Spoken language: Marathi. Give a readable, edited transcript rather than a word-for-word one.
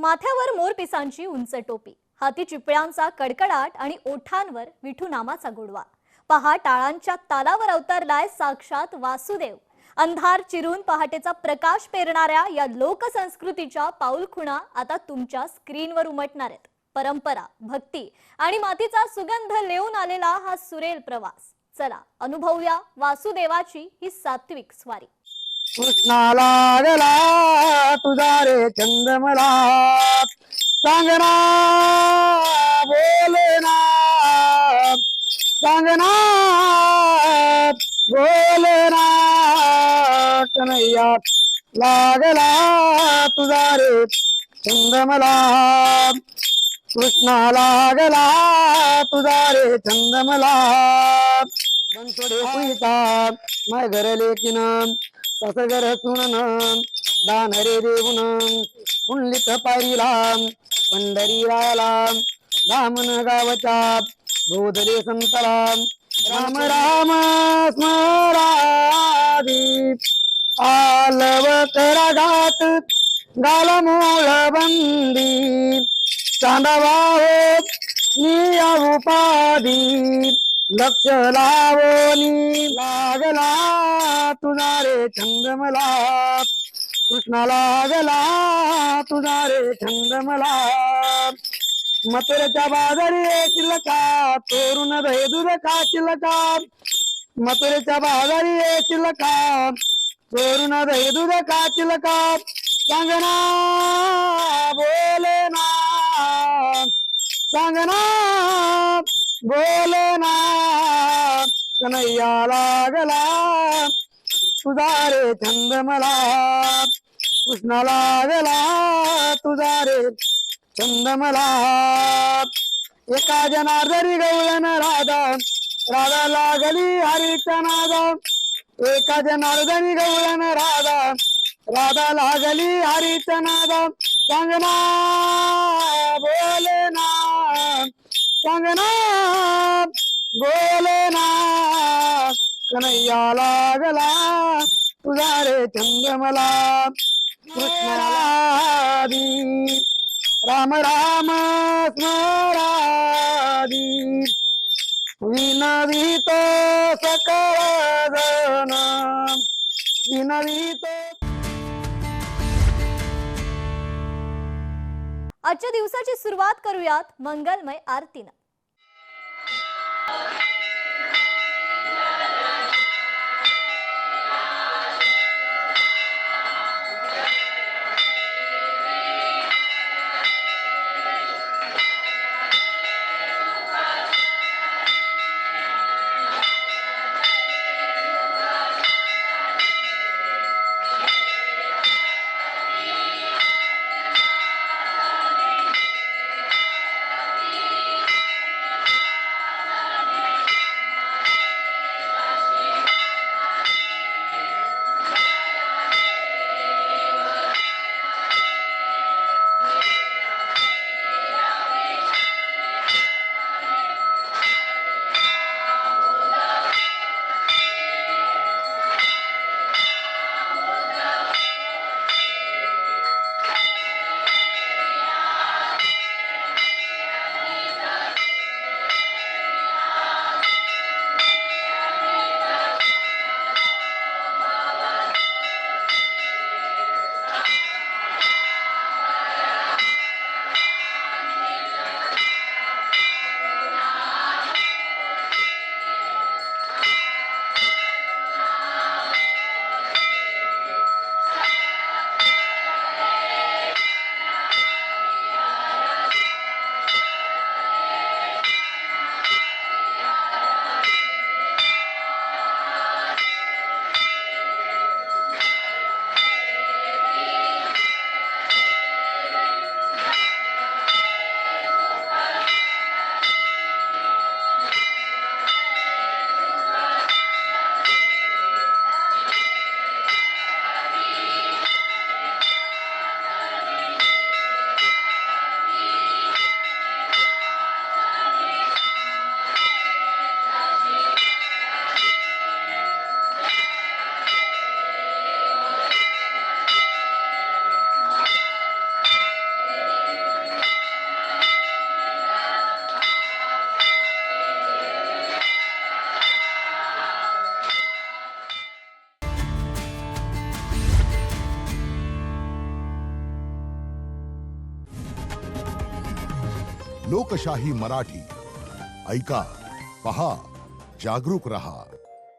माथ्यावर मोरपिसांची उंच टोपी, हाती चिपळ्यांचा कडकडाट आणि ओठांवर विठू नामाचा गोडवा. पहा, टाळांच्या तालावर अवतरलाय साक्षात वासुदेव. अंधार चिरून पहाटेचा प्रकाश पेरणाऱ्या या लोकसंस्कृतीच्या पाऊलखुणा आता तुमच्या स्क्रीनवर उमटणार आहेत. परंपरा, भक्ती आणि मातीचा सुगंध लेऊन आलेला हा सुरेल प्रवास. चला अनुभवूया वासुदेवाची ही सात्विक स्वारी. कृष्णाला गला तुझा रे चंद्रमला सांगना बोलना सांगना बोलना कन्हैया लागला तुझा रे चंद्रमला कृष्णा लागला तुझा रे चंद्रमला बनसोडे कुईता माय घर लेकिन ससगर सुनन दान रे देऊन पुंडलिक पायरीला पंढरी रायाला दामन गावचा बोधरे संतला राम राम स्मरादी आलवत रागात गाल मूळ बंदी चांदवा निया उपाधी लक्ष लावणी लागला तुझा रे चंद्रमला कृष्णा लागला तुझा रे चंद्रमला मथुरेच्या बाजारी येशील का चोरून दही दूध खाशील का मथुरेच्या बाजारी येशील का चोरून दही दूध खाशील का सांगना बोलना सांगना बोलना कन्हैया लागला तुझा रे चंद्रमला कृष्णा लागला तुझा रे चंद्रमला एका जनार्दनी गवळण राधा राधा लागली हरीच्या नादा एका जनार्दनी गवळण राधा राधा लागली हरीच्या नादा सांगना बोलना सांगना बोलना कन्हैया लागला तुझा रे चंद्रमला कृष्णाला दी राम राम स्मरादी विनवितो सकळ जन विनवितो. आजच्या दिवसाची सुरुवात करूयात मंगलमय आरतीनं. लोकशाही मराठी ऐका, पहा, जागरूक रहा.